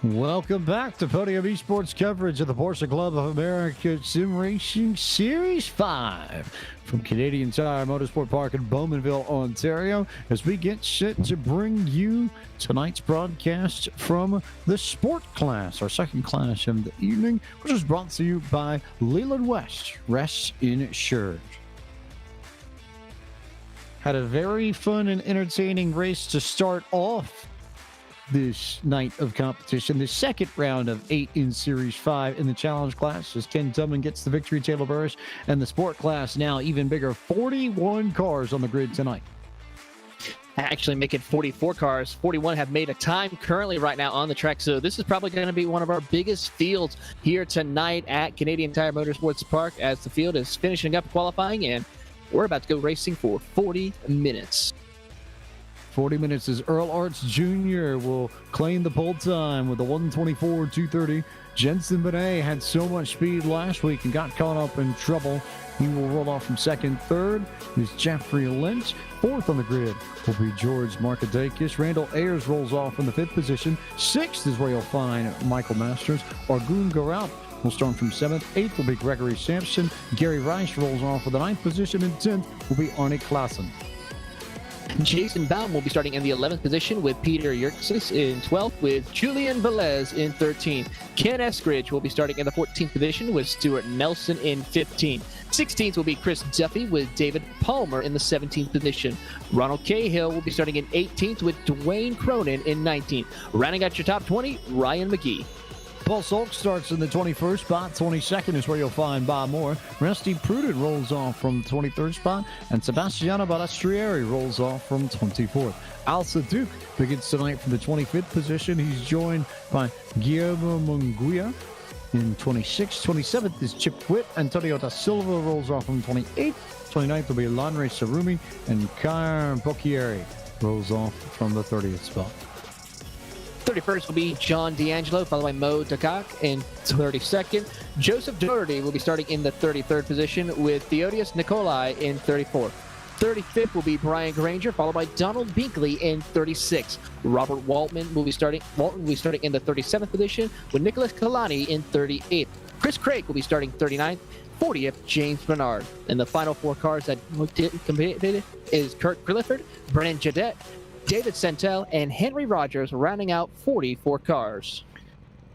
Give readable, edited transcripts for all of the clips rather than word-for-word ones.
Welcome back to Podium Esports coverage of the Porsche Club of America Sim Racing Series 5 from Canadian Tire Motorsport Park in Bowmanville, Ontario, as we get set to bring you tonight's broadcast from the Sport Class, our second class of the evening, which is brought to you by Leland West Rest Insured. Had a very fun and entertaining race to start off this night of competition, the second round of 8 in Series 5 in the Challenge class, as Ken Tubman gets the victory, Taylor Burris, and the Sport class now even bigger, 41 cars on the grid tonight. Actually make it 44 cars. 41 have made a time currently right now on the track, so this is probably going to be one of our biggest fields here tonight at Canadian Tire Motorsports Park, as the field is finishing up qualifying, and we're about to go racing for 40 minutes. 40 minutes as Earl Arts Jr. will claim the pole time with a 1:24.230. Jensen Benet had so much speed last week and got caught up in trouble. He will roll off from second. Third is Jeffrey Lynch. Fourth on the grid will be George Markadakis. Randall Ayers rolls off in the 5th position. 6th is where you'll find Michael Masters. Argun Garout will start from 7th. 8th will be Gregory Sampson. Gary Rice rolls off with the 9th position. And 10th will be Arnie Klassen. Jason Baum will be starting in the 11th position with Peter Yerkes in 12th, with Julian Velez in 13th. Ken Estridge will be starting in the 14th position with Stuart Nelson in 15th. 16th will be Chris Duffy with David Palmer in the 17th position. Ronald Cahill will be starting in 18th with Dwayne Cronin in 19th. Rounding out your top 20, Ryan Mcgee. Paul Salk starts in the 21st spot. 22nd is where you'll find Bob Moore. Rusty Pruden rolls off from the 23rd spot. And Sebastiano Balastrieri rolls off from 24th. Alsa Duke begins tonight from the 25th position. He's joined by Guillermo Munguia in 26th. 27th is Chip Witt. Antonio da Silva rolls off from 28th. 29th will be Lanre Sarumi. And Kair Bocchieri rolls off from the 30th spot. 31st will be John D'Angelo, followed by Mo Dakak in 32nd. Joseph Doherty will be starting in the 33rd position with Theodius Nicolai in 34th. 35th will be Brian Granger, followed by Donald Binkley in 36th. Robert Walton will be starting in the 37th position with Nicholas Kalani in 38th. Chris Craig will be starting 39th. 40th, James Bernard. And the final 4 cars that competed is Kurt Clifford, Brennan Jadette, David Santel, and Henry Rogers, rounding out 44 cars.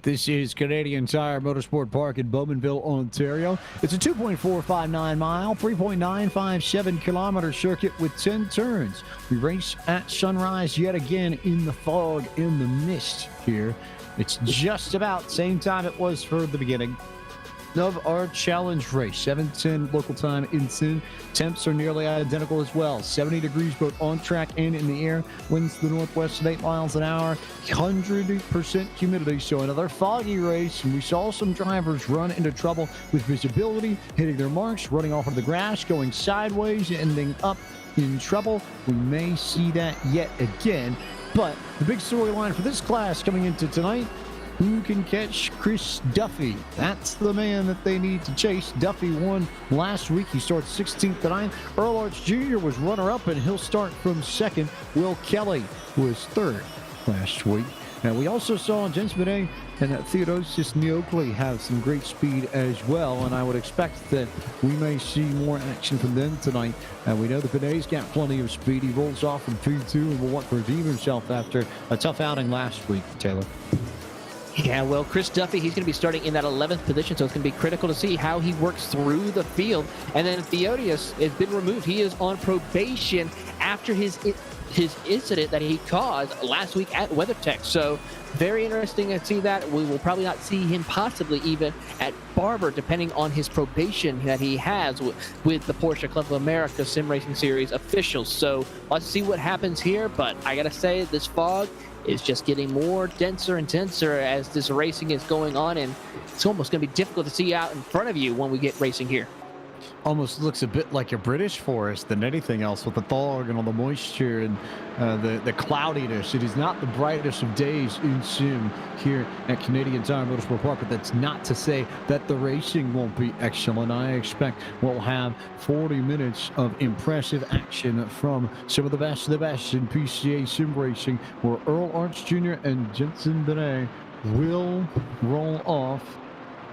This is Canadian Tire Motorsport Park in Bowmanville, Ontario. It's a 2.459 mile, 3.957 kilometer circuit with 10 turns. We race at sunrise yet again in the fog, in the mist here. It's just about same time it was for the beginning of our challenge race. 7:10 local time in Sin. Temps are nearly identical as well. 70 degrees both on track and in the air. Winds to the northwest at 8 miles an hour. 100% humidity. So another foggy race. And we saw some drivers run into trouble with visibility, hitting their marks, running off of the grass, going sideways, ending up in trouble. We may see that yet again. But the big storyline for this class coming into tonight: who can catch Chris Duffy? That's the man that they need to chase. Duffy won last week. He starts 16th tonight. Earl Arts Jr. was runner-up, and he'll start from 2nd. Will Kelly was 3rd last week. And we also saw Jens Benet and Theodosius Neokley have some great speed as well, and I would expect that we may see more action from them tonight. And we know that Benet's got plenty of speed. He rolls off from 3-2 and will want to redeem himself after a tough outing last week, Taylor. Yeah, well, Chris Duffy, he's going to be starting in that 11th position, so it's going to be critical to see how he works through the field. And then Theodius has been removed. He is on probation after his incident that he caused last week at WeatherTech. So very interesting to see that. We will probably not see him possibly even at Barber, depending on his probation that he has with the Porsche Club of America Sim Racing Series officials. So let's see what happens here. But I got to say, this fog is just getting more denser and denser as this racing is going on, and it's almost going to be difficult to see out in front of you when we get racing here. Almost looks a bit like a British forest than anything else, with the fog and all the moisture and the cloudiness. It is not the brightest of days in sim here at Canadian Tire Motorsport Park, but that's not to say that the racing won't be excellent. I expect we'll have 40 minutes of impressive action from some of the best in PCA sim racing, where Earl Arts Jr. and Jensen Benet will roll off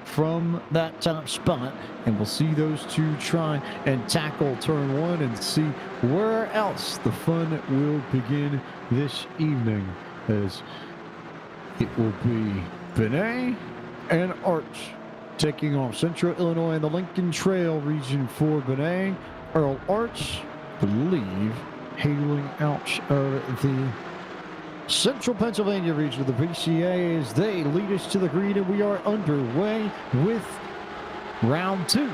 from that top spot, and we'll see those two try and tackle turn one and see where else the fun will begin this evening, as it will be Benet and Arch taking off. Central Illinois and the Lincoln Trail region for Benet. Earl Arch, believe, hailing out of the Central Pennsylvania region of the PCA as they lead us to the green, and we are underway with round two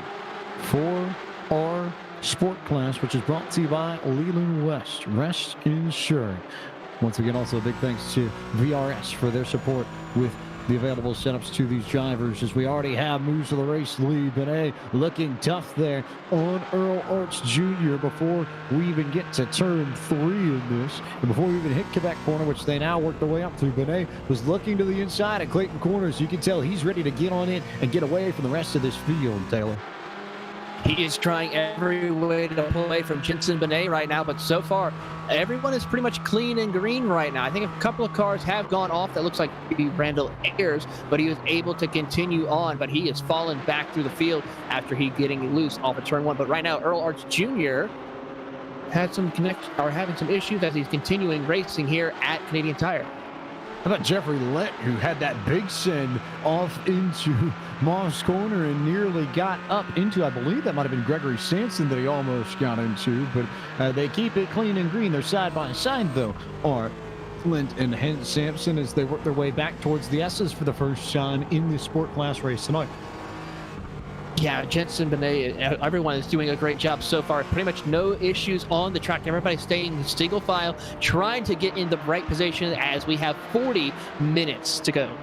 for our sport class, which is brought to you by Leland West Rest Insurance. Once again, also a big thanks to VRS for their support with the available setups to these drivers, as we already have moves to the race lead. Benet looking tough there on Earl Arch Jr. before we even get to turn three in this, and before we even hit Quebec corner, which they now work their way up to. Benet was looking to the inside at Clayton corner, so you can tell he's ready to get on in and get away from the rest of this field, Taylor. He is trying every way to pull away from Jensen Benet right now, but so far, everyone is pretty much clean and green right now. I think a couple of cars have gone off. That looks like Randall Ayers, but he was able to continue on, but he has fallen back through the field after he getting loose off of turn one. But right now, Earl Arch Jr. had some having some issues as he's continuing racing here at Canadian Tire. How about Jeffrey Lett, who had that big send off into Moss Corner and nearly got up into, I believe that might have been Gregory Sampson that he almost got into, but they keep it clean and green. They're side by side, though, are Flint and Hens Sampson, as they work their way back towards the S's for the first time in this sport class race tonight. Yeah, Jensen Benet, everyone is doing a great job so far. Pretty much no issues on the track. Everybody's staying single file, trying to get in the right position as we have 40 minutes to go.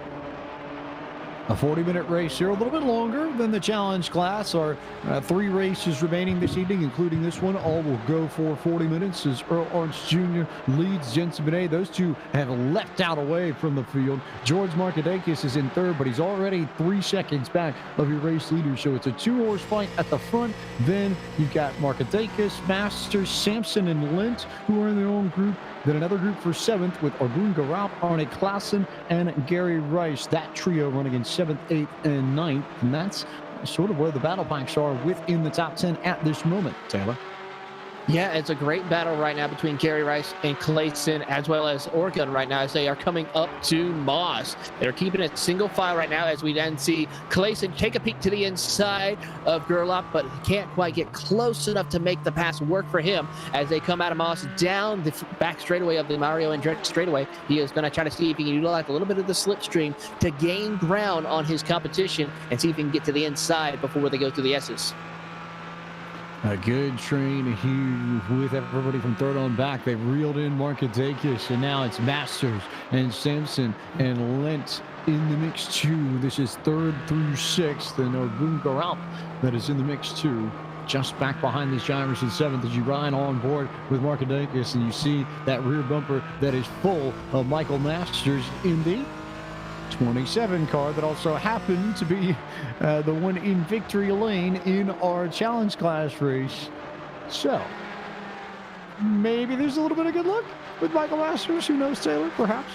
A 40-minute race here, a little bit longer than the challenge class. Our three races remaining this evening, including this one, all will go for 40 minutes as Earl Arch Jr. leads Jensen Benet. Those two have leapt out away from the field. George Markadakis is in third, but he's already 3 seconds back of your race leader. So it's a two-horse fight at the front. Then you've got Markadakis, Masters, Sampson, and Lent, who are in their own group. Then another group for seventh with Argun Garab, Arne Klassen, and Gary Rice. That trio running in 7th, 8th, and 9th. And that's sort of where the battle packs are within the top 10 at this moment, Taylor. Yeah, it's a great battle right now between Gary Rice and Clayson, as well as Oregon right now, as they are coming up to Moss. They're keeping it single file right now, as we then see Clayson take a peek to the inside of Gerlach, but he can't quite get close enough to make the pass work for him as they come out of Moss down the back straightaway of the Mario Andretti straightaway. He is going to try to see if he can utilize a little bit of the slipstream to gain ground on his competition and see if he can get to the inside before they go through the S's. A good train here with everybody from third on back. They reeled in Markadakis, and now it's Masters and Sampson and Lent in the mix too. This is 3rd through 6th, and Argun Garab that is in the mix too. Just back behind these drivers in 7th as you ride on board with Markadakis, and you see that rear bumper that is full of Michael Masters in the 27 car that also happened to be the one in victory lane in our challenge class race. So maybe there's a little bit of good luck with Michael Masters. Who knows, Taylor? Perhaps.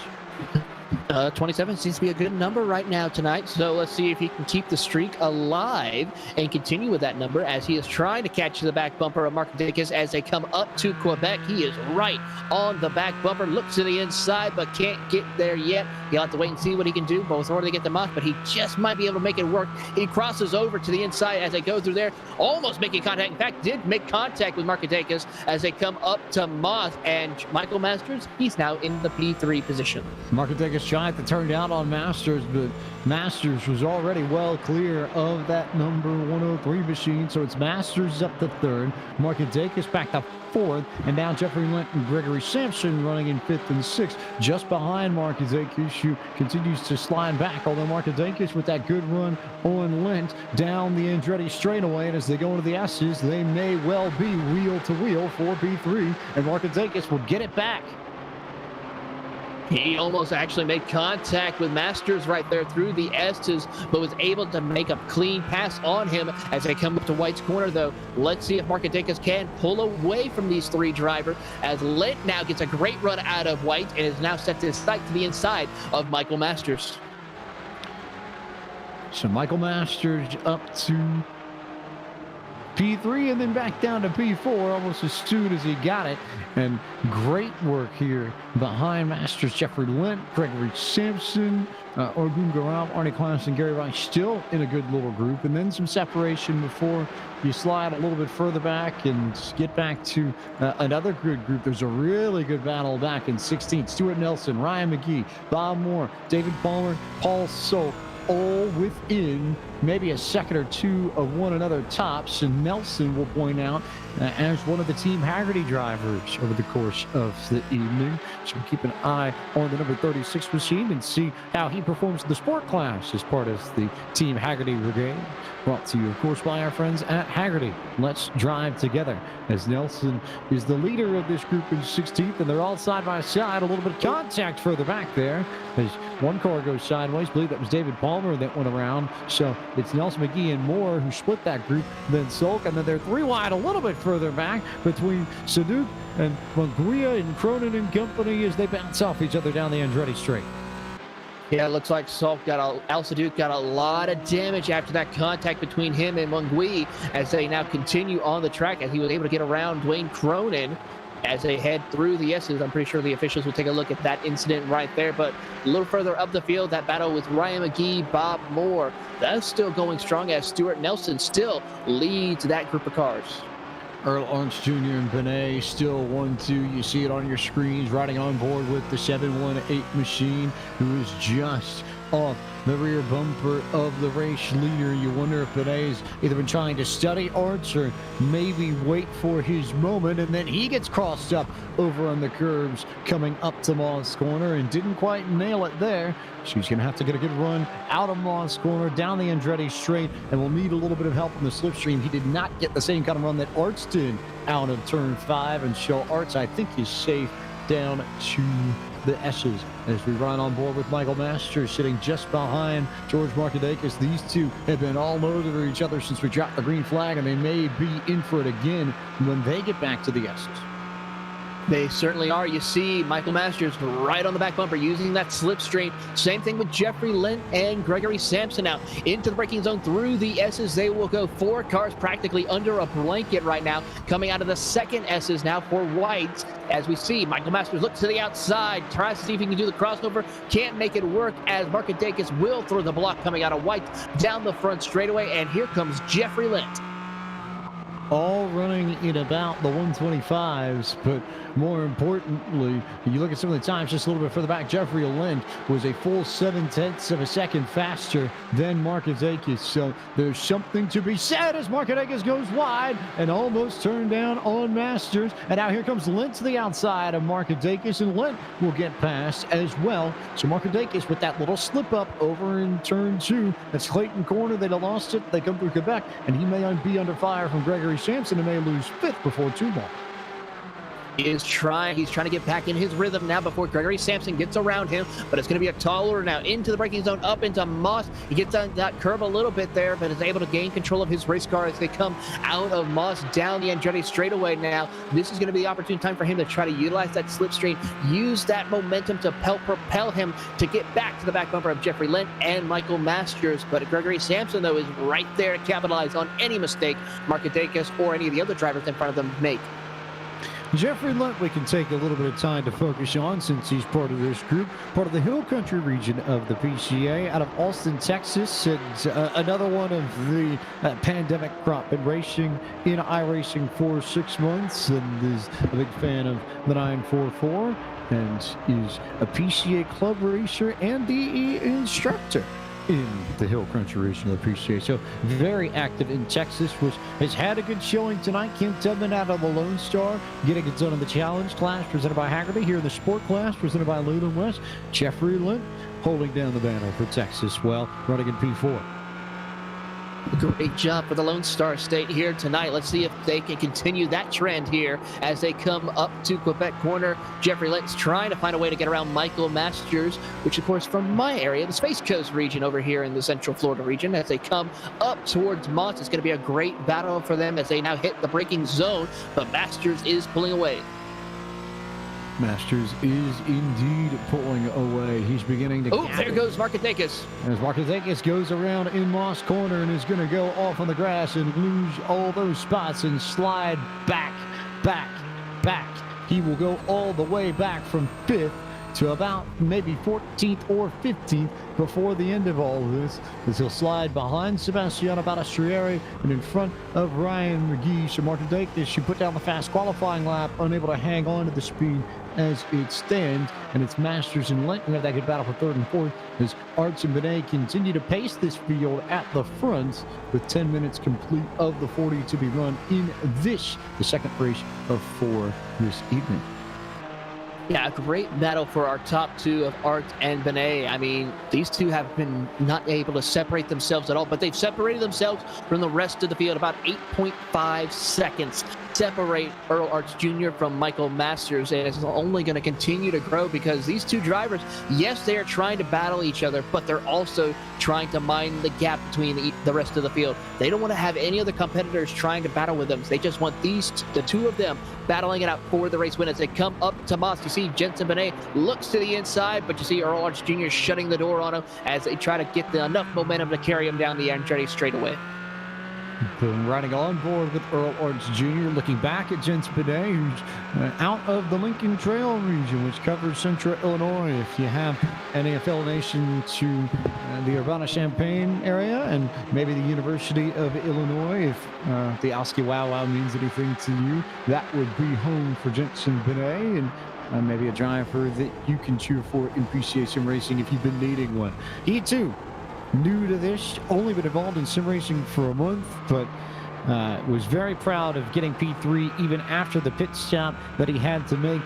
27 seems to be a good number right now tonight, so let's see if he can keep the streak alive and continue with that number as he is trying to catch the back bumper of Markadakis as they come up to Quebec. He is right on the back bumper, looks to the inside but can't get there yet. He'll have to wait and see what he can do before they get the Moss, but he just might be able to make it work. He crosses over to the inside as they go through there, almost making contact. In fact, did make contact with Markadakis as they come up to Moss, and Michael Masters, he's now in the P3 position. Markadakis tried to turn down on Masters, but Masters was already well clear of that number 103 machine. So it's Masters up to 3rd, Markadakis back to 4th, and now Jeffrey Lent and Gregory Sampson running in 5th and 6th, just behind Markadakis, who continues to slide back. Although Markadakis with that good run on Lent down the Andretti straightaway, and as they go into the S's, they may well be wheel to wheel for P3, and Markadakis will get it back. He almost actually made contact with Masters right there through the S's, but was able to make a clean pass on him as they come up to White's corner, though. Let's see if Markadakis can pull away from these three drivers, as Lent now gets a great run out of White and is now set to sight to the inside of Michael Masters. So Michael Masters up to P3 and then back down to P4 almost as soon as he got it. And great work here behind Masters. Jeffrey Lent, Gregory Sampson, Orgun Garab, Arnie Klaus, and Gary Rice still in a good little group. And then some separation before you slide a little bit further back and get back to another good group. There's a really good battle back in 16th. Stuart Nelson, Ryan Mcgee, Bob Moore, David Palmer, Paul Solk, all within maybe a second or two of one another tops. And Nelson will point out as one of the Team Haggerty drivers over the course of the evening. So keep an eye on the number 36 machine and see how he performs in the sport class as part of the Team Haggerty brigade. Brought to you, of course, by our friends at Haggerty. Let's drive together, as Nelson is the leader of this group in 16th, and they're all side by side. A little bit of contact further back there as one car goes sideways. I believe that was David Palmer that went around. So it's Nelson, Mcgee, and Moore who split that group. Then Solk, and then they're three wide a little bit further back between Saduk and Monguia and Cronin and company as they bounce off each other down the Andretti straight. Yeah, it looks like Al Saduk got a lot of damage after that contact between him and Mungui as they now continue on the track, as he was able to get around Dwayne Cronin as they head through the S's. I'm pretty sure the officials will take a look at that incident right there. But a little further up the field, that battle with Ryan Mcgee, Bob Moore, that's still going strong as Stuart Nelson still leads that group of cars. Earl Arndt Jr. and Benet still 1-2. You see it on your screens, riding on board with the 718 machine, who is just off the rear bumper of the race leader. You wonder if Benet's either been trying to study Arndt or maybe wait for his moment, and then he gets crossed up over on the curbs coming up to Moss Corner and didn't quite nail it there. So he's going to have to get a good run out of Moss Corner, down the Andretti straight, and will need a little bit of help from the slipstream. He did not get the same kind of run that Arts did out of turn 5, and so Arts, I think, is safe down to the S's as we ride on board with Michael Masters sitting just behind George Markadakis. These two have been all over each other since we dropped the green flag, and they may be in for it again when they get back to the S's. They certainly are. You see Michael Masters right on the back bumper using that slipstream. Same thing with Jeffrey Lent and Gregory Sampson out into the braking zone through the S's. They will go 4 cars practically under a blanket right now, coming out of the second S's now for whites. As we see Michael Masters look to the outside, tries to see if he can do the crossover, can't make it work as Markadakis will throw the block coming out of white down the front straightaway. And here comes Jeffrey Lent. All running in about the 125s, but more importantly, you look at some of the times just a little bit further back. Jeffrey Lent was a full 7/10 of a second faster than Markadakis. So there's something to be said as Markadakis goes wide and almost turned down on Masters. And now here comes Lent to the outside of Markadakis, and Lent will get past as well. So Markadakis with that little slip up over in turn 2. That's Clayton Corner. They lost it. They come through Quebec, and he may be under fire from Gregory Sampson and may lose 5th before 2 more. He's trying to get back in his rhythm now before Gregory Sampson gets around him, but it's going to be a tall order now into the braking zone, up into Moss. He gets on that curve a little bit there, but is able to gain control of his race car as they come out of Moss down the Andretti straightaway now. This is going to be the opportune time for him to try to utilize that slipstream, use that momentum to propel him to get back to the back bumper of Jeffrey Lent and Michael Masters. But Gregory Sampson, though, is right there to capitalize on any mistake Markadakis or any of the other drivers in front of them make. Jeffrey Lent, we can take a little bit of time to focus on since he's part of this group, part of the Hill Country region of the PCA out of Austin, Texas, and another one of the pandemic crop. Been racing in Iracing for 6 months and is a big fan of the 944 and is a PCA club racer and DE instructor in the Hill Country region of the PCA. So very active in Texas, which has had a good showing tonight. Kim Tubman out of the Lone Star, getting it done in the challenge class presented by Haggerty. Here in the sport class presented by Leland West, Jeffrey Lent holding down the banner for Texas, well, running in P4. Great job for the Lone Star State here tonight. Let's see if they can continue that trend here as they come up to Quebec Corner. Jeffrey Lent's trying to find a way to get around Michael Masters, which of course from my area, the Space Coast region over here in the Central Florida region. As they come up towards Moss, it's going to be a great battle for them as they now hit the braking zone, but Masters is pulling away. Masters is indeed pulling away. He's beginning to. Oh, there goes Markatakis. As Markatakis goes around in Moss Corner and is going to go off on the grass and lose all those spots and slide back. He will go all the way back from 5th to about maybe 14th or 15th before the end of all of this, as he'll slide behind Sebastiano Balistrieri and in front of Ryan Mcgee. So Markatakis should put down the fast qualifying lap, unable to hang on to the speed as it stands, and it's Masters and Lent who have that good battle for 3rd and 4th as Arts and Benet continue to pace this field at the front with 10 minutes complete of the 40 to be run in this, the second race of 4 this evening. Yeah, a great battle for our top two of Art and Benet. I mean, these two have been not able to separate themselves at all, but they've separated themselves from the rest of the field. About 8.5 seconds separate Earl Arts Jr. from Michael Masters, and it's only going to continue to grow because these two drivers, yes, they are trying to battle each other, but they're also trying to mine the gap between the rest of the field. They don't want to have any other competitors trying to battle with them. They just want the two of them battling it out for the race win. As they come up to Moss, you see Jensen Benet looks to the inside, but you see Earl Arts Jr. shutting the door on him as they try to get enough momentum to carry him down the Andretti straightaway. Riding on board with Earl Arts Jr., looking back at Jensen Benet, who's out of the Lincoln Trail region, which covers central Illinois. If you have any affiliation to the Urbana-Champaign area and maybe the University of Illinois, if the Oski Wow Wow means anything to you, that would be home for Jensen Benet, and maybe a driver that you can cheer for in PCA Sim Racing if you've been needing one. He too, new to this, only been involved in sim racing for a month, but was very proud of getting P3 even after the pit stop that he had to make.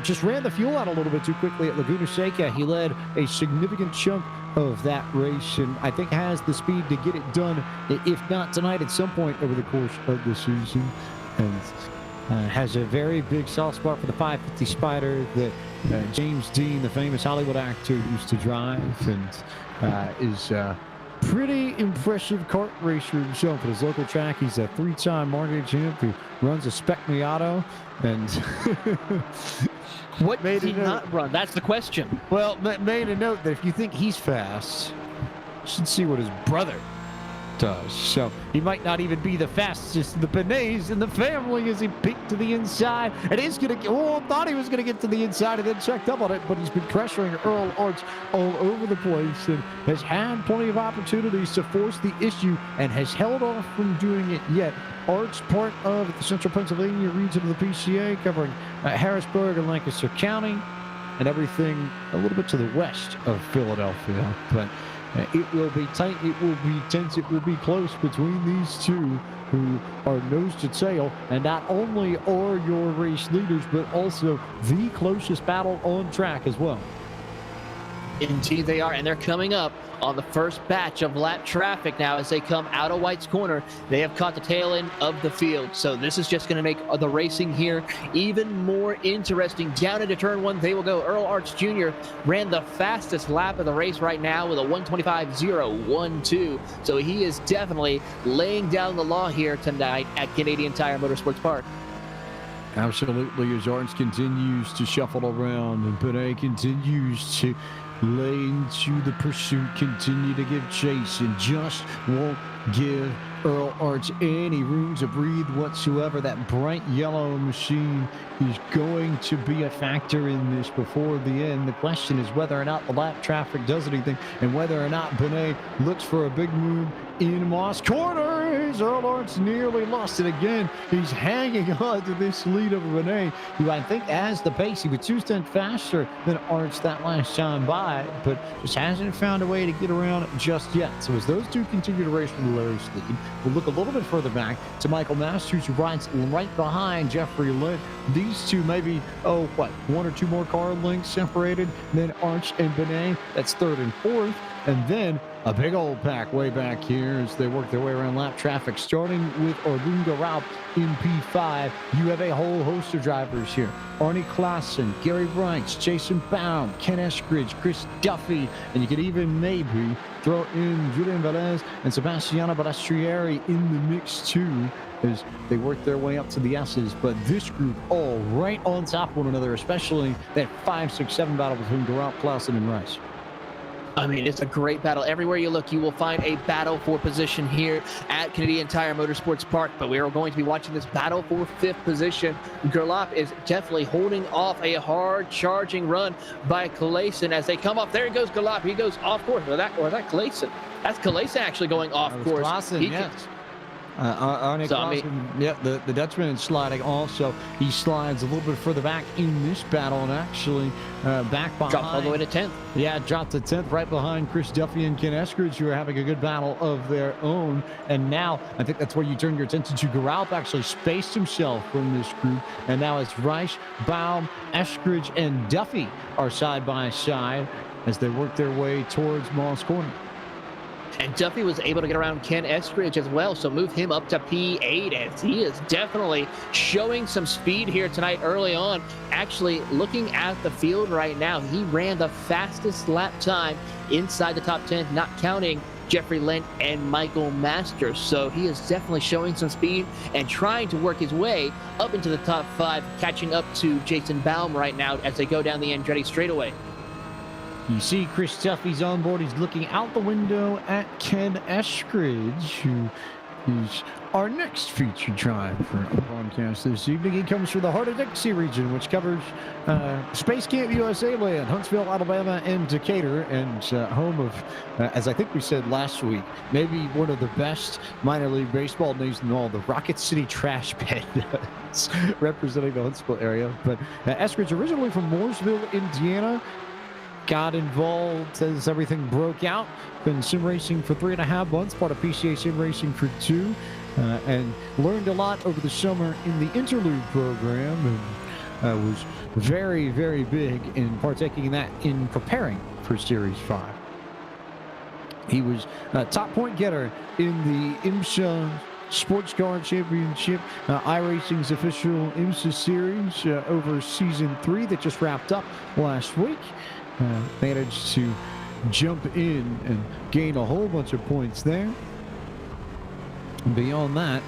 Just ran the fuel out a little bit too quickly at Laguna Seca. He led a significant chunk of that race and I think has the speed to get it done, if not tonight, at some point over the course of the season. And has a very big soft spot for the 550 Spider that James Dean, the famous Hollywood actor, used to drive, and is pretty impressive kart racer himself at his local track. He's a 3-time Margay champ who runs a Spec Miata, and what did he not run? That's the question. Well, made a note that if you think he's fast, you should see what his brother does. So he might not even be the fastest. The Benets in the family as he peeked to the inside and is going to thought he was going to get to the inside and then checked up on it, but he's been pressuring Earl Arts all over the place and has had plenty of opportunities to force the issue and has held off from doing it yet. Arts, part of the Central Pennsylvania region of the PCA, covering Harrisburg and Lancaster County and everything a little bit to the west of Philadelphia, but it will be tight, it will be tense, it will be close between these two who are nose to tail, and not only are your race leaders, but also the closest battle on track as well. Indeed they are, and they're coming up on the first batch of lap traffic now as they come out of White's Corner. They have caught the tail end of the field, so this is just going to make the racing here even more interesting. Down into turn 1 they will go. Earl Arts Jr. ran the fastest lap of the race right now with a 1:25.012, so he is definitely laying down the law here tonight at Canadian Tire Motorsports Park. Absolutely, as Arts continues to shuffle around and Benet continues to lay into the pursuit, continue to give chase, and just won't give Earl Arts any room to breathe whatsoever. That bright yellow machine is going to be a factor in this before the end. The question is whether or not the lap traffic does anything and whether or not Benet looks for a big move in Moss Corner. Earl Arts nearly lost it again. He's hanging on to this lead of Benet, who I think has the pace. He was 2 cents faster than Arts that last time by, but just hasn't found a way to get around just yet. So as those two continue to race for the lowest lead, we'll look a little bit further back to Michael Masters, who rides right behind Jeffrey Litt. These two maybe, 1 or 2 more car lengths separated than Arts and Benet. That's 3rd and 4th. And then a big old pack way back here as they work their way around lap traffic, starting with Orlando Raup in P5. You have a whole host of drivers here. Arnie Klaassen, Gary Rice, Jason Baum, Ken Estridge, Chris Duffy, and you could even maybe throw in Julian Velez and Sebastiano Balastrieri in the mix too, as they work their way up to the S's. But this group all right on top of one another, especially that 5, 6, 7 battle between Raup, Klaassen, and Rice. I mean, it's a great battle. Everywhere you look, you will find a battle for position here at Canadian Tire Motorsports Park, but we are going to be watching this battle for 5th position. Gerlach is definitely holding off a hard charging run by Klaassen as they come off. There he goes, Gerlach. He goes off course. Or that Klaassen. That's Klaassen actually going off course. Klaassen, yes. Arne Klaassen, yeah, the Dutchman is sliding also. He slides a little bit further back in this battle and actually back behind. Dropped all the way to 10th. Yeah, dropped to 10th right behind Chris Duffy and Ken Estridge, who are having a good battle of their own. And now I think that's where you turn your attention to. Raup actually spaced himself from this group. And now it's Rice, Baum, Estridge, and Duffy are side by side as they work their way towards Moss Corner. And Duffy was able to get around Ken Estridge as well, so move him up to P8 as he is definitely showing some speed here tonight early on. Actually, looking at the field right now, he ran the fastest lap time inside the top 10, not counting Jeffrey Lent and Michael Masters. So he is definitely showing some speed and trying to work his way up into the top 5, catching up to Jason Baum right now as they go down the Andretti straightaway. You see Chris Duffy's on board. He's looking out the window at Ken Estridge, who is our next featured driver for our broadcast this evening. He comes from the Heart of Dixie region, which covers Space Camp USA land, Huntsville, Alabama, and Decatur, and home of, as I think we said last week, maybe one of the best minor league baseball names in all, the Rocket City Trash Pit, representing the Huntsville area. But Estridge, originally from Mooresville, Indiana, got involved as everything broke out. Been sim racing for 3.5 months, part of PCA sim racing for 2, and learned a lot over the summer in the interlude program, and was very, very big in partaking in that in preparing for Series 5. He was a top point getter in the IMSA Sports Car Championship, Iracing's official IMSA series over Season 3 that just wrapped up last week. Managed to jump in and gain a whole bunch of points there. Beyond that,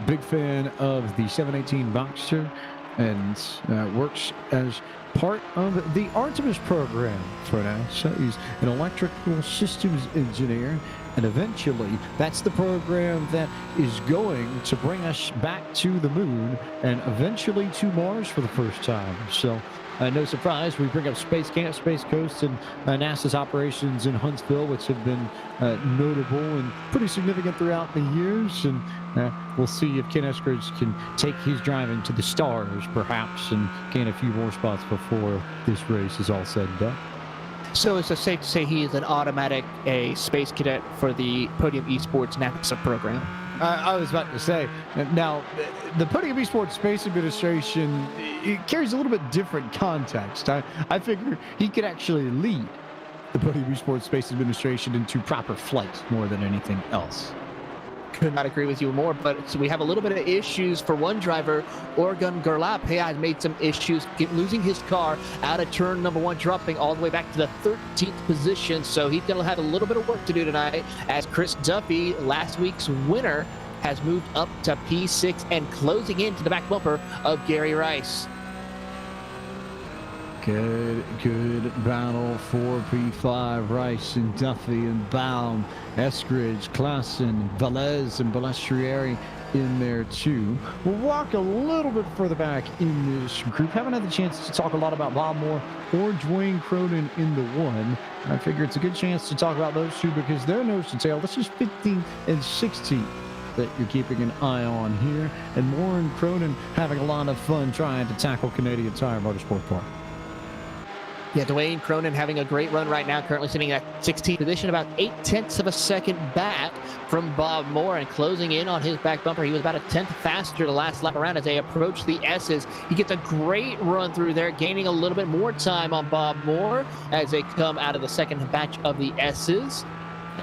big fan of the 718 Boxster, and works as part of the Artemis program for now. So he's an electrical systems engineer, and eventually that's the program that is going to bring us back to the moon and eventually to Mars for the first time. So no surprise, we bring up Space Camp, Space Coast, and NASA's operations in Huntsville, which have been notable and pretty significant throughout the years. And we'll see if Ken Estridge can take his driving to the stars, perhaps, and gain a few more spots before this race is all said and done. So it's safe to say he is an automatic space cadet for the Podium Esports NASA program. I was about to say, now, the Podium Esports Space Administration, it carries a little bit different context. I figure he could actually lead the Podium Esports Space Administration into proper flight more than anything else. Could not agree with you more, but so we have a little bit of issues for one driver. Oregon Gerlach has made some issues losing his car out of turn number 1, dropping all the way back to the 13th position. So he's going to have a little bit of work to do tonight, as Chris Duffy, last week's winner, has moved up to P6 and closing into the back bumper of Gary Rice. Good battle for P5. Rice and Duffy and Baum, Estridge, Klaassen, Velez, and Balastrieri in there too. We'll walk a little bit further back in this group. Haven't had the chance to talk a lot about Bob Moore or Dwayne Cronin in the 1. I figure it's a good chance to talk about those two because they're nose to tail. This is 15 and 16 that you're keeping an eye on here. And Moore and Cronin having a lot of fun trying to tackle Canadian Tire Motorsports Park. Yeah, Dwayne Cronin having a great run right now, currently sitting at 16th position, about 0.8 of a second back from Bob Moore, and closing in on his back bumper. He was about a tenth faster the last lap around as they approach the S's. He gets a great run through there, gaining a little bit more time on Bob Moore as they come out of the second batch of the S's.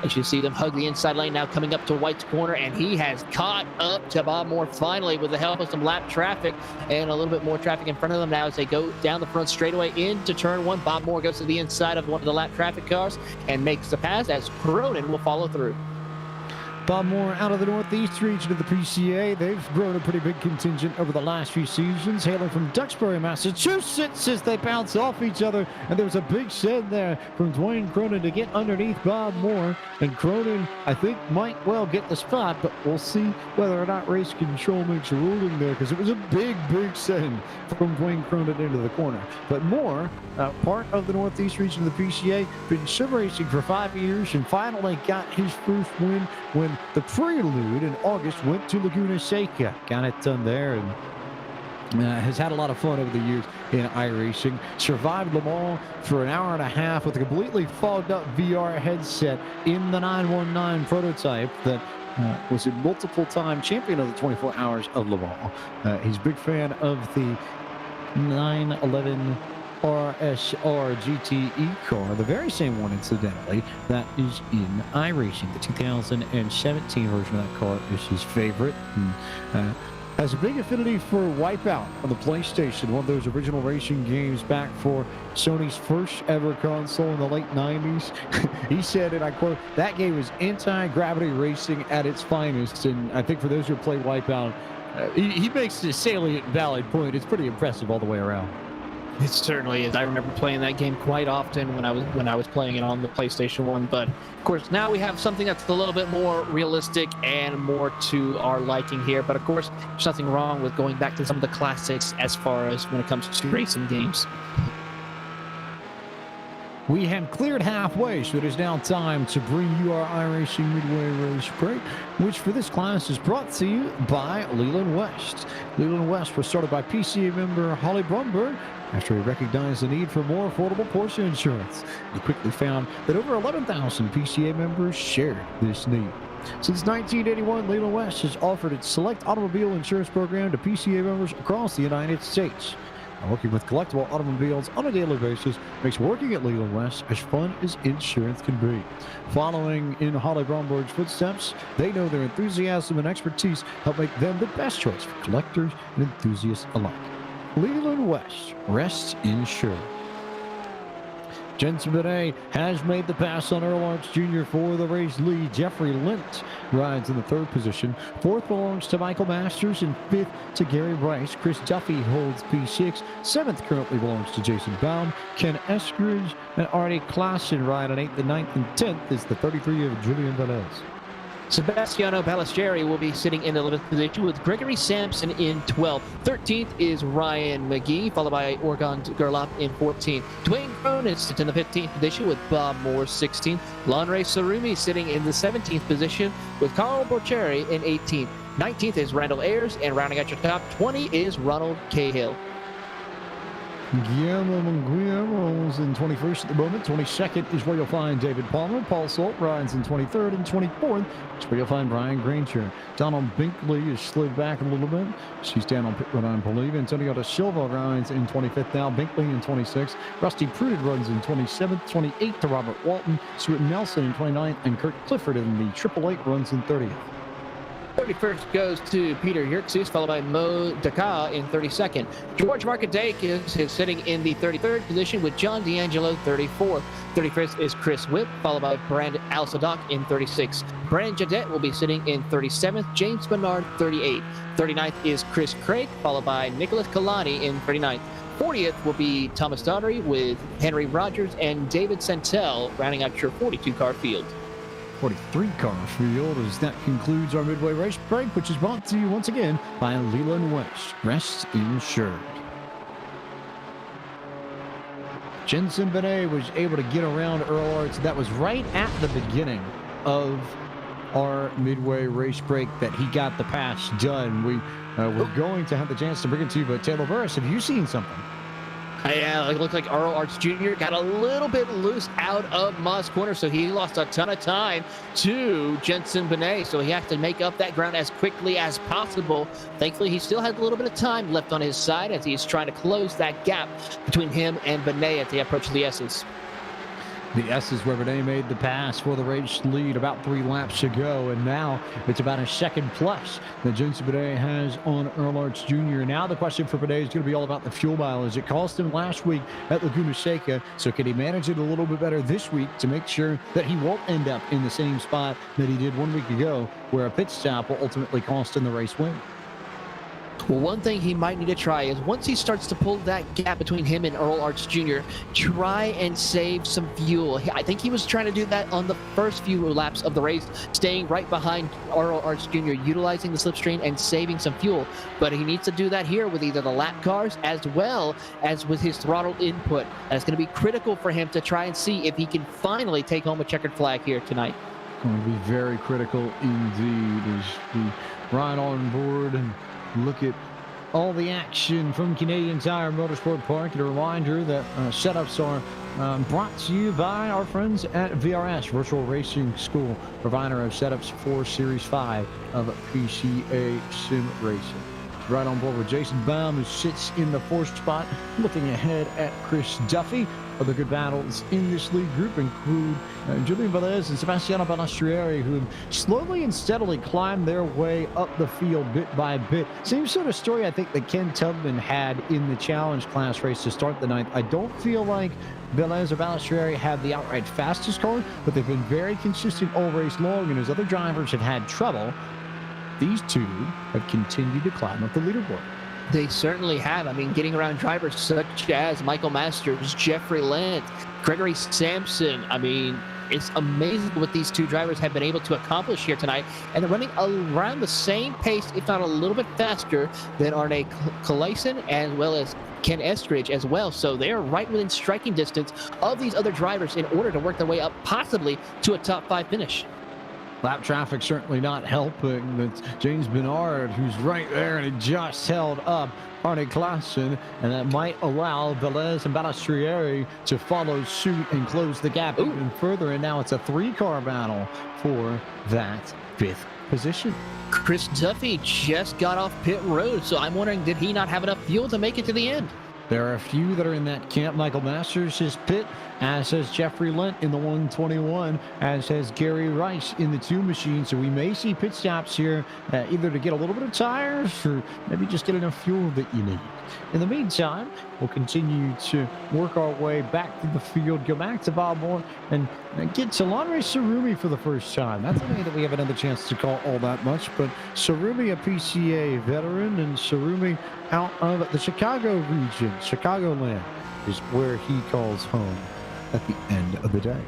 As you see them hug the inside lane now, coming up to White's corner, and he has caught up to Bob Moore finally with the help of some lap traffic and a little bit more traffic in front of them now as they go down the front straightaway into turn one. Bob Moore goes to the inside of one of the lap traffic cars and makes the pass as Cronin will follow through. Bob Moore out of the Northeast region of the PCA. They've grown a pretty big contingent over the last few seasons, hailing from Duxbury, Massachusetts, as they bounce off each other. And there was a big send there from Dwayne Cronin to get underneath Bob Moore. And Cronin, I think, might well get the spot, but we'll see whether or not race control makes a ruling there, because it was a big, big send from Dwayne Cronin into the corner. But Moore, part of the Northeast region of the PCA, been sim racing for 5 years and finally got his first win when the prelude in August went to Laguna Seca. Got it done there, and has had a lot of fun over the years in Iracing. Survived Le Mans for an hour and a half with a completely fogged up VR headset in the 919 prototype that was a multiple-time champion of the 24 Hours of Le Mans. He's a big fan of the 911 RSR GTE car, the very same one, incidentally, that is in Iracing. The 2017 version of that car is his favorite. And, has a big affinity for Wipeout on the PlayStation, one of those original racing games back for Sony's first ever console in the late 90s. He said, and I quote, "That game was anti-gravity racing at its finest." And I think for those who play Wipeout, he makes a salient, valid point. It's pretty impressive all the way around. It certainly is. I remember playing that game quite often when I was playing it on the PlayStation 1. But of course, now we have something that's a little bit more realistic and more to our liking here. But of course, there's nothing wrong with going back to some of the classics as far as when it comes to racing games. We have cleared halfway, so it is now time to bring you our Iracing Midway Race Break, which for this class is brought to you by Leland West. Leland West was started by PCA member Holly Brumberg after he recognized the need for more affordable Porsche insurance. He quickly found that over 11,000 PCA members shared this need. Since 1981, Leland West has offered its select automobile insurance program to PCA members across the United States. Working with collectible automobiles on a daily basis makes working at Leland West as fun as insurance can be. Following in Holly Bromberg's footsteps, they know their enthusiasm and expertise help make them the best choice for collectors and enthusiasts alike. Leland West, rest insured. Jensen Benet has made the pass on Earl Arts Jr. for the race lead. Jeffrey Lint rides in the third position. Fourth belongs to Michael Masters and fifth to Gary Rice. Chris Duffy holds P6. Seventh currently belongs to Jason Baum. Ken Estridge and Artie Klassen ride on 8th and 9th, and 10th is the 33 of Julian Velez. Sebastiano Ballestieri will be sitting in the 11th position with Gregory Sampson in 12th. 13th is Ryan Mcgee, followed by Orgon Gerlop in 14th. Dwayne Cronin sits in the 15th position with Bob Moore 16th. Lanre Sarumi sitting in the 17th position with Carl Borcheri in 18th. 19th is Randall Ayers, and rounding out your top 20 is Ronald Cahill. Guillermo is in 21st at the moment. 22nd is where you'll find David Palmer. Paul Salt rides in 23rd, and 24th is where you'll find Brian Granger. Donald Binkley is slid back a little bit. She's down on pit road, I believe. Antonio Da Silva rides in 25th now. Binkley in 26th. Rusty Prudid runs in 27th. 28th to Robert Walton. Stuart Nelson in 29th, and Kurt Clifford in the 888 runs in 30th. 31st goes to Peter Yerkes, followed by Mo Dakar in 32nd. George Markadake is sitting in the 33rd position with John D'Angelo 34th. 31st is Chris Whipp, followed by Brand Al-Sadak in 36th. Brand Jadette will be sitting in 37th. James Bernard 38th. 39th is Chris Craig, followed by Nicholas Kalani in 39th. 40th will be Thomas Daugherty with Henry Rogers and David Santel, rounding out your 42-car field. 43-car field as that concludes our Midway Race Break, which is brought to you once again by Leland West, rest insured. Jensen Benet was able to get around Earl Arts. That was right at the beginning of our Midway Race Break that he got the pass done. We were going to have the chance to bring it to you, but Taylor Burris, have you seen something? Yeah, it looked like Earl Arts Jr. got a little bit loose out of Moss corner, so he lost a ton of time to Jensen Benet. So he has to make up that ground as quickly as possible. Thankfully, he still had a little bit of time left on his side as he's trying to close that gap between him and Benet as they approach the S's. The S's where Benet made the pass for the race lead about 3 laps to go, and now it's about a second plus that Jensen Benet has on Earl Arts Jr. Now the question for Benet is going to be all about the fuel mileage. It cost him last week at Laguna Seca, so can he manage it a little bit better this week to make sure that he won't end up in the same spot that he did 1 week ago, where a pit stop will ultimately cost him the race win? Well, one thing he might need to try is once he starts to pull that gap between him and Earl Arts Jr., try and save some fuel. I think he was trying to do that on the first few laps of the race, staying right behind Earl Arts Jr., utilizing the slipstream and saving some fuel. But he needs to do that here with either the lap cars as well as with his throttle input. And it's going to be critical for him to try and see if he can finally take home a checkered flag here tonight. Going to be very critical indeed as we ride on board and look at all the action from Canadian Tire Motorsport Park. And a reminder that setups are brought to you by our friends at VRS, Virtual Racing School, provider of setups for Series 5 of PCA Sim Racing. Right on board with Jason Baum, who sits in the 4th spot, looking ahead at Chris Duffy. Other good battles in this lead group include Julian Velez and Sebastiano Balastrieri, who have slowly and steadily climbed their way up the field bit by bit. Same sort of story I think that Ken Tubman had in the challenge class race to start the 9th. I don't feel like Velez or Balastrieri have the outright fastest car, but they've been very consistent all race long, and as other drivers have had trouble, these two have continued to climb up the leaderboard. They certainly have. I mean, getting around drivers such as Michael Masters, Jeffrey Lent, Gregory Sampson. I mean, it's amazing what these two drivers have been able to accomplish here tonight. And they're running around the same pace, if not a little bit faster, than Arne Kalaisen as well as Ken Estridge as well. So they're right within striking distance of these other drivers in order to work their way up possibly to a top 5 finish. Lap traffic certainly not helping. That's James Bernard, who's right there, and it just held up Arne Klaassen, and that might allow Velez and Balastrieri to follow suit and close the gap even further. And now it's a 3-car battle for that 5th position. Chris Duffy just got off pit road, so I'm wondering, did he not have enough fuel to make it to the end? There are a few that are in that camp. Michael Masters is pit, as has Jeffrey Lent in the 121, as has Gary Rice in the 2 machine. So we may see pit stops here, either to get a little bit of tires or maybe just get enough fuel that you need. In the meantime, we'll continue to work our way back to the field, go back to Bob Moore, and get to Lanre Sarumi for the first time. That's a name that we haven't had the chance to call all that much, but Sarumi, a PCA veteran, and Sarumi out of the Chicago region, Chicagoland, is where he calls home at the end of the day.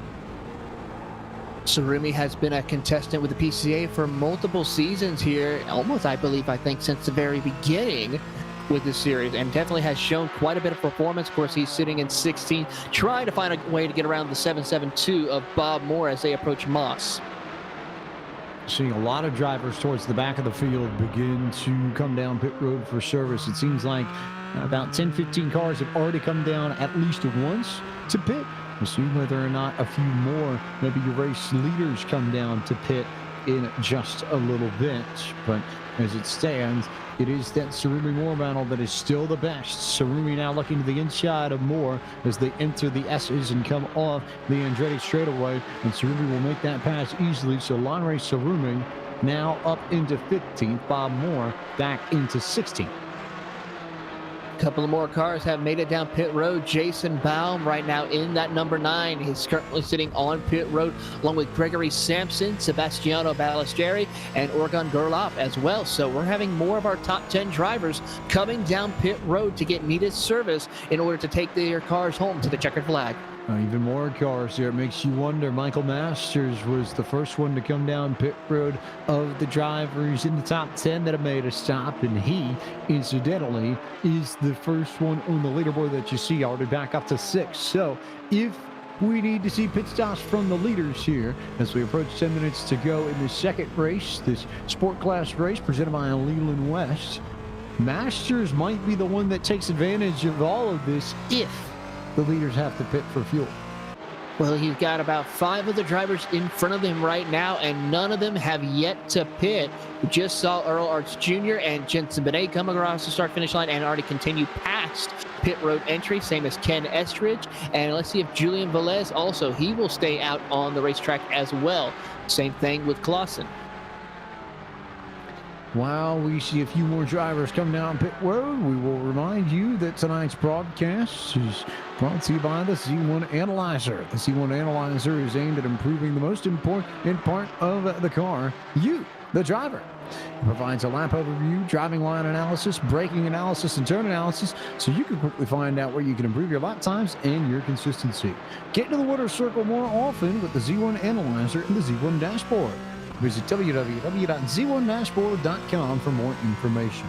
Sarumi has been a contestant with the PCA for multiple seasons here, almost, I think, since the very beginning with this series, and definitely has shown quite a bit of performance. Of course, he's sitting in 16th, trying to find a way to get around the 772 of Bob Moore as they approach Moss. Seeing a lot of drivers towards the back of the field begin to come down pit road for service. It seems like about 10-15 cars have already come down at least once to pit. We'll see whether or not a few more, maybe your race leaders, come down to pit in just a little bit. But as it stands, it is that Sarumi Moore battle that is still the best. Sarumi now looking to the inside of Moore as they enter the S's and come off the Andretti straightaway, and Sarumi will make that pass easily. So Lanre Sarumi now up into 15th, Bob Moore back into 16th. A couple of more cars have made it down pit road. Jason Baum right now in that number 9. He's currently sitting on pit road along with Gregory Sampson, Sebastiano Balastrieri, and Orgon Gerlop as well. So we're having more of our top 10 drivers coming down pit road to get needed service in order to take their cars home to the checkered flag. Even more cars here. It makes you wonder. Michael Masters was the first one to come down pit road of the drivers in the top 10 that have made a stop, and he, incidentally, is the first one on the leaderboard that you see, already back up to 6. So if we need to see pit stops from the leaders here as we approach 10 minutes to go in the second race, this sport class race presented by Leland West, Masters might be the one that takes advantage of all of this if the leaders have to pit for fuel. Well, he's got about 5 of the drivers in front of him right now, and none of them have yet to pit. We just saw Earl Arts Jr. and Jensen Benet come across the start-finish line and already continue past pit road entry, same as Ken Estridge. And let's see if Julian Velez also, he will stay out on the racetrack as well. Same thing with Clausen. While we see a few more drivers come down pit road, we will remind you that tonight's broadcast is brought to you by the Z1 Analyzer. The Z1 Analyzer is aimed at improving the most important part of the car, you, the driver. It provides a lap overview, driving line analysis, braking analysis, and turn analysis, so you can quickly find out where you can improve your lap times and your consistency. Get into the winner's circle more often with the Z1 Analyzer and the Z1 Dashboard. Visit www.z1dashboard.com for more information.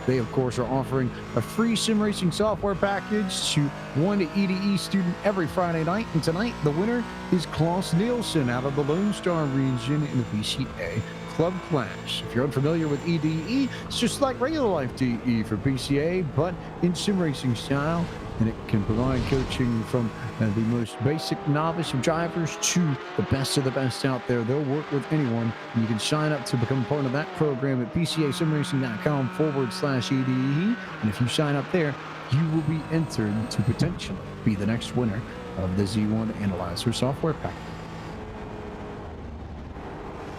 They, of course, are offering a free sim racing software package to one EDE student every Friday night. And tonight, the winner is Klaus Nielsen out of the Lone Star region in the PCA Club Clash. If you're unfamiliar with EDE, it's just like regular life DE for PCA, but in sim racing style. And it can provide coaching from the most basic novice of drivers to the best of the best out there. They'll work with anyone. And you can sign up to become part of that program at PCASimRacing.com/EDE. And if you sign up there, you will be entered to potentially be the next winner of the Z1 Analyzer software pack.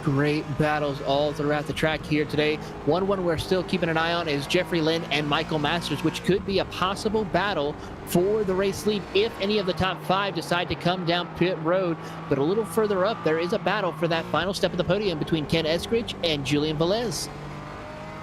Great battles all throughout the track here today. One we're still keeping an eye on is Jeffrey Lynn and Michael Masters, which could be a possible battle for the race lead if any of the top 5 decide to come down pit road. But a little further up, there is a battle for that final step of the podium between Ken Estridge and Julian Velez.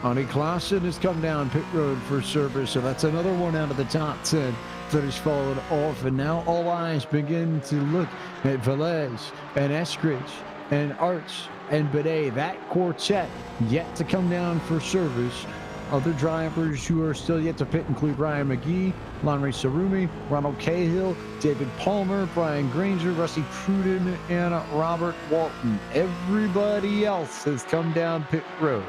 Ani Clausen has come down pit road for service, so that's another one out of the top 10 that is followed off. And now all eyes begin to look at Velez and Estridge and Arts and Benet, that quartet yet to come down for service. Other drivers who are still yet to pit include Ryan Mcgee, Lonray Sarumi, Ronald Cahill, David Palmer, Brian Granger, Rusty Pruden, and Robert Walton. Everybody else has come down pit road.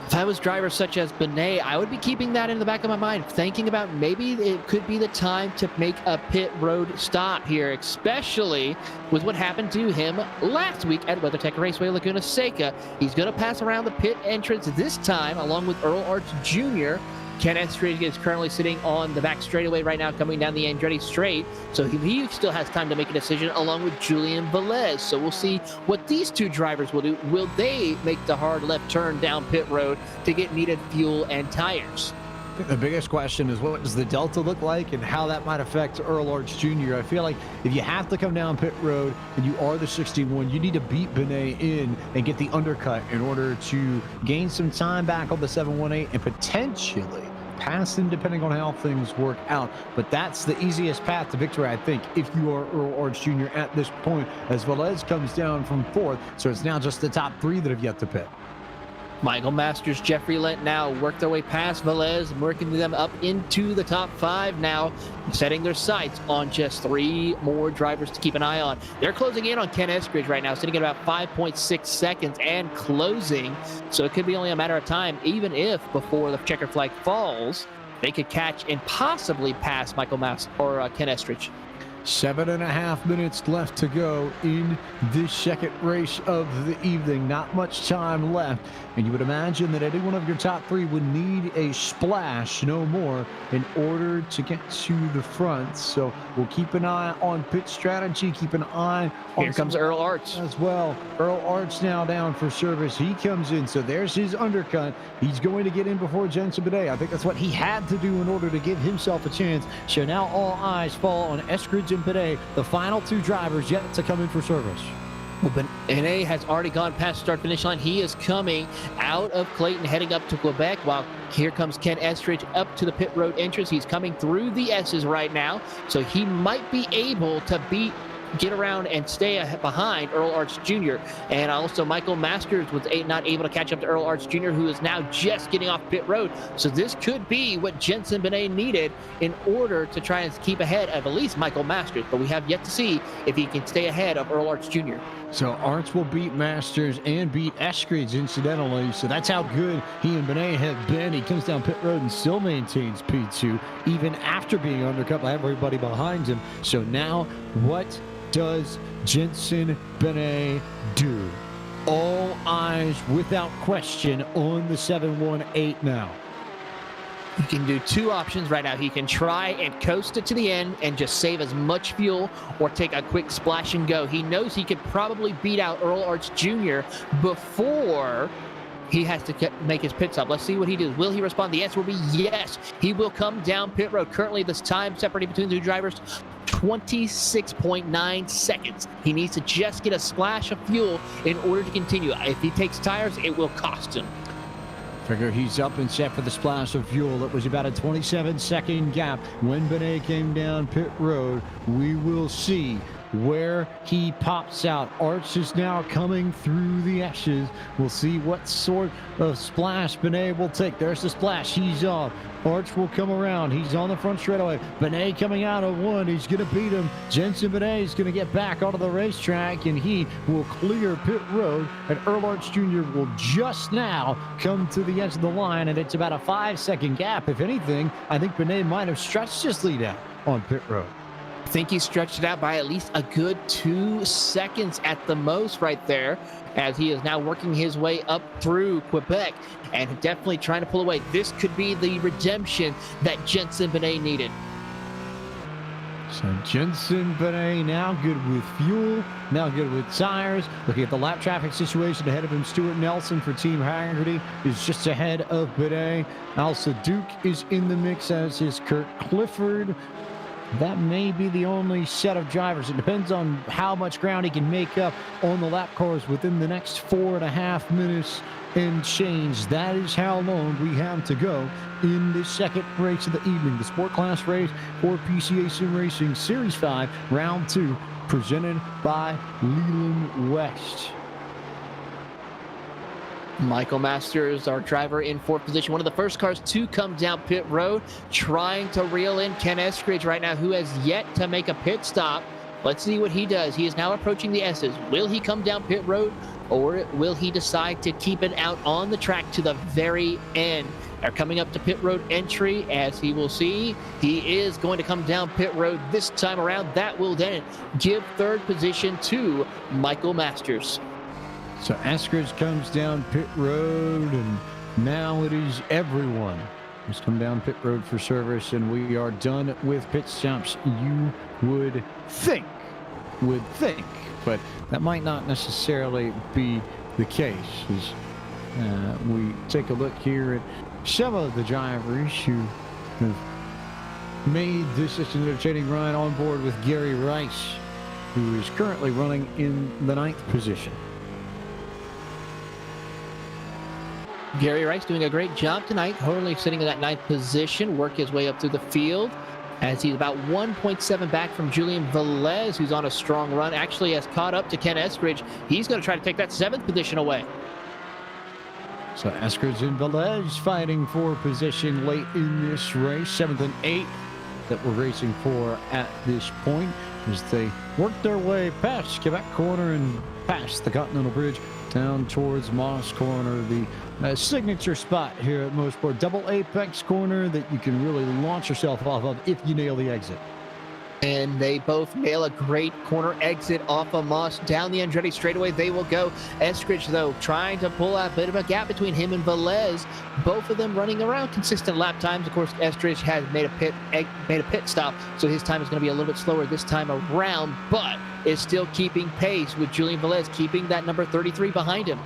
If I was drivers such as Benet, I would be keeping that in the back of my mind, thinking about maybe it could be the time to make a pit road stop here, especially with what happened to him last week at WeatherTech Raceway Laguna Seca. He's going to pass around the pit entrance this time, along with Earl Arts Jr. Ken Estridge is currently sitting on the back straightaway right now, coming down the Andretti straight. So he still has time to make a decision, along with Julian Velez. So we'll see what these two drivers will do. Will they make the hard left turn down pit road to get needed fuel and tires? The biggest question is, what does the delta look like and how that might affect Earl Arts Jr. I feel like if you have to come down pit road and you are the 61, you need to beat Benet in and get the undercut in order to gain some time back on the 718 and potentially pass him depending on how things work out. But that's the easiest path to victory, I think, if you are Earl Arts Jr. at this point, as Velez comes down from 4th. So it's now just the top 3 that have yet to pit. Michael Masters, Jeffrey Lent now work their way past Velez, working them up into the top 5 now, setting their sights on just 3 more drivers to keep an eye on. They're closing in on Ken Estridge right now, sitting at about 5.6 seconds and closing. So it could be only a matter of time, even if before the checker flag falls, they could catch and possibly pass Michael Masters or Ken Estridge. 7.5 minutes left to go in this second race of the evening. Not much time left, and you would imagine that any one of your top 3 would need a splash, no more, in order to get to the front. So we'll keep an eye on pit strategy, keep an eye on... Here comes Earl Arts as well. Earl Arts now down for service. He comes in, so there's his undercut. He's going to get in before Jensen Benet. I think that's what he had to do in order to give himself a chance. So now all eyes fall on Estridge and Benet, the final 2 drivers yet to come in for service. Well, Benet has already gone past start-finish line. He is coming out of Clayton, heading up to Quebec, while here comes Ken Estridge up to the pit road entrance. He's coming through the S's right now, so he might be able to beat get around and stay behind Earl Arts Jr. And also Michael Masters was not able to catch up to Earl Arts Jr., who is now just getting off pit road. So this could be what Jensen Benet needed in order to try and keep ahead of at least Michael Masters. But we have yet to see if he can stay ahead of Earl Arts Jr. So Arts will beat Masters and beat Estridge, incidentally. So that's how good he and Benet have been. He comes down pit road and still maintains P2, even after being undercut by everybody behind him. So now what does Jensen Benet do? All eyes, without question, on the 718 now. He can do two options right now. He can try and coast it to the end and just save as much fuel, or take a quick splash and go. He knows he could probably beat out Earl Arts Jr. before he has to make his pit stop. Let's see what he does. Will he respond? The answer will be yes. He will come down pit road. Currently, this time separating between the two drivers, 26.9 seconds. He needs to just get a splash of fuel in order to continue. If he takes tires, it will cost him. Figure he's up and set for the splash of fuel. It was about a 27-second gap when Benet came down pit road. We will see where he pops out. Arts is now coming through the ashes. We'll see what sort of splash Benet will take. There's the splash. He's off. Arts will come around. He's on the front straightaway. Benet coming out of one. He's going to beat him. Jensen Benet is going to get back onto the racetrack, and he will clear pit road. And Earl Arts Jr. will just now come to the edge of the line, and it's about a 5-second gap. If anything, I think Benet might have stretched his lead out on pit road. I think he stretched it out by at least a good 2 seconds at the most right there, as he is now working his way up through Quebec and definitely trying to pull away. This could be the redemption that Jensen Benet needed. So Jensen Benet now good with fuel, now good with tires. Looking at the lap traffic situation ahead of him, Stuart Nelson for Team Haggerty is just ahead of Benet. Also Duke is in the mix, as is Kurt Clifford. That may be the only set of drivers. It depends on how much ground he can make up on the lap cars within the next 4.5 minutes and change. That is how long we have to go in this second race of the evening. The sport class race for PCA Sim Racing Series 5, Round 2, presented by Leland West. Michael Masters, our driver, in fourth position. One of the first cars to come down pit road, trying to reel in Ken Estridge right now, who has yet to make a pit stop. Let's see what he does. He is now approaching the S's. Will he come down pit road, or will he decide to keep it out on the track to the very end? They're coming up to pit road entry, as he will see. He is going to come down pit road this time around. That will then give third position to Michael Masters. So Estridge comes down pit road, and now it is everyone who's come down pit road for service, and we are done with pit stops. You would think, but that might not necessarily be the case. As we take a look here at some of the drivers who have made this such an entertaining ride on board with Gary Rice, who is currently running in the 9th position. Gary Rice doing a great job tonight, currently sitting in that 9th position, work his way up through the field, as he's about 1.7 back from Julian Velez, who's on a strong run. Actually has caught up to Ken Estridge. He's going to try to take that 7th position away. So Estridge and Velez fighting for position late in this race, 7th and 8th that we're racing for at this point, as they work their way past Quebec Corner and past the Continental Bridge down towards Moss Corner, the signature spot here at Motorsport. Double apex corner that you can really launch yourself off of if you nail the exit. And they both nail a great corner exit off of Moss. Down the Andretti straightaway they will go. Estridge, though, trying to pull out a bit of a gap between him and Velez. Both of them running around consistent lap times. Of course, Estridge has made a pit stop, so his time is going to be a little bit slower this time around, but is still keeping pace with Julian Velez, keeping that number 33 behind him.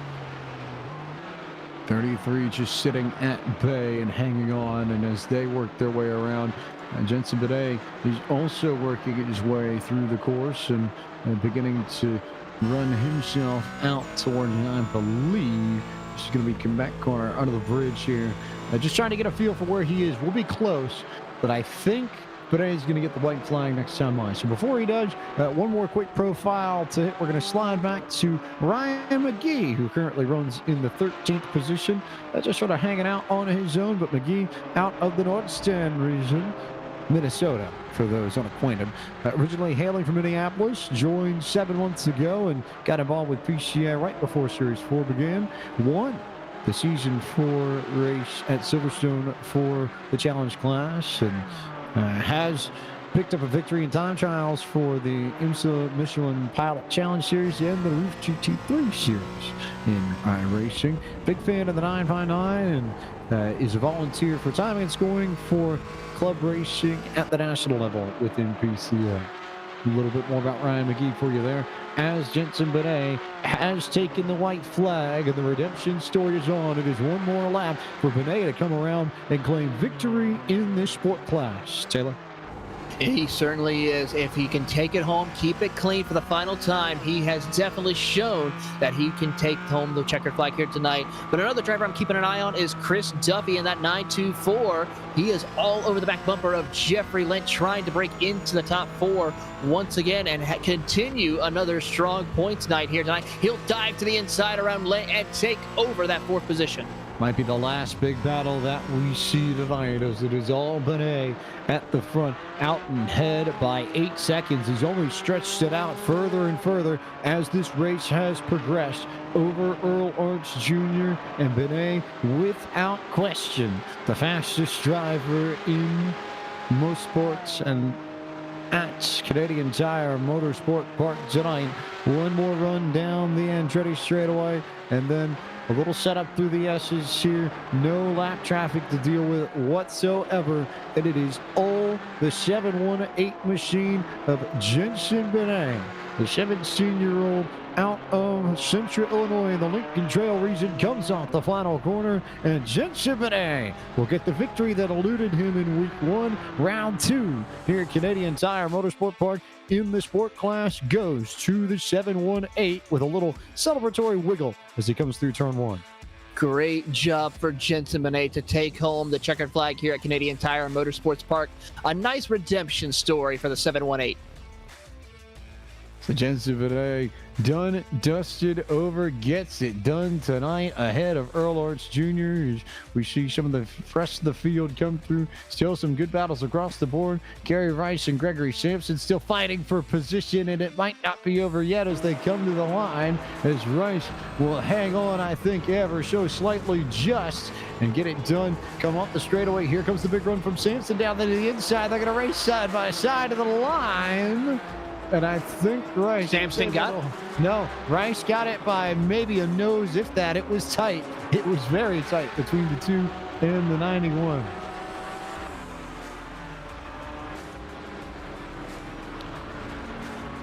33 just sitting at bay and hanging on, and as they work their way around, Jensen Benet is also working his way through the course and beginning to run himself out toward, I believe, this is going to be Quebec Corner under the bridge here. Just trying to get a feel for where he is. We'll be close, but I think Benet is going to get the white flag next time by. So before he does, one more quick profile to hit. We're going to slide back to Ryan Mcgee, who currently runs in the 13th position. Just sort of hanging out on his own, but Mcgee out of the North Stand region, Minnesota, for those unacquainted. Originally hailing from Minneapolis, joined 7 months ago and got involved with PCA right before Series 4 began. Won the Season 4 race at Silverstone for the Challenge class, and has picked up a victory in time trials for the IMSA Michelin Pilot Challenge Series and the Roof GT3 Series in Iracing. Big fan of the 9x9 and is a volunteer for timing and scoring for club racing at the national level within PCA. A little bit more about Ryan Mcgee for you there, as Jenson Benet has taken the white flag and the redemption story is on. It is one more lap for Benet to come around and claim victory in this sport class. Taylor? He certainly is. If he can take it home, keep it clean for the final time, he has definitely shown that he can take home the checkered flag here tonight. But another driver I'm keeping an eye on is Chris Duffy in that 924. He is all over the back bumper of Jeffrey Lynch, trying to break into the top 4 once again and continue another strong points night here tonight. He'll dive to the inside around Lynch and take over that 4th position. Might be the last big battle that we see tonight, as it is all Benet at the front, out and head by 8 seconds. He's only stretched it out further and further as this race has progressed over Earl Arts Jr. and Benet, without question, the fastest driver in Motorsports and at Canadian Tire Motorsport Park tonight. One more run down the Andretti straightaway, and then a little setup through the S's here. No lap traffic to deal with whatsoever. And it is all the 718 machine of Jenson Benet, the 17-year-old out of Central Illinois in the Lincoln Trail region, comes off the final corner, and Jenson Benet will get the victory that eluded him in week 1. Round 2 here at Canadian Tire Motorsport Park in the sport class goes to the 718 with a little celebratory wiggle as he comes through turn 1. Great job for Jenson Benet to take home the checkered flag here at Canadian Tire Motorsports Park. A nice redemption story for the 718. So Jenson Benet, done, dusted, over, gets it done tonight ahead of Earl Arts Jr. As we see some of the rest of the field come through. Still some good battles across the board. Gary Rice and Gregory Sampson still fighting for position, and it might not be over yet as they come to the line, as Rice will hang on, I think, ever so slightly just, and get it done. Come off the straightaway. Here comes the big run from Sampson down to the inside. They're going to race side by side to the line. And I think Rice... Sampson got it? No, Rice got it by maybe a nose, if that. It was tight. It was very tight between the 2 and the 91.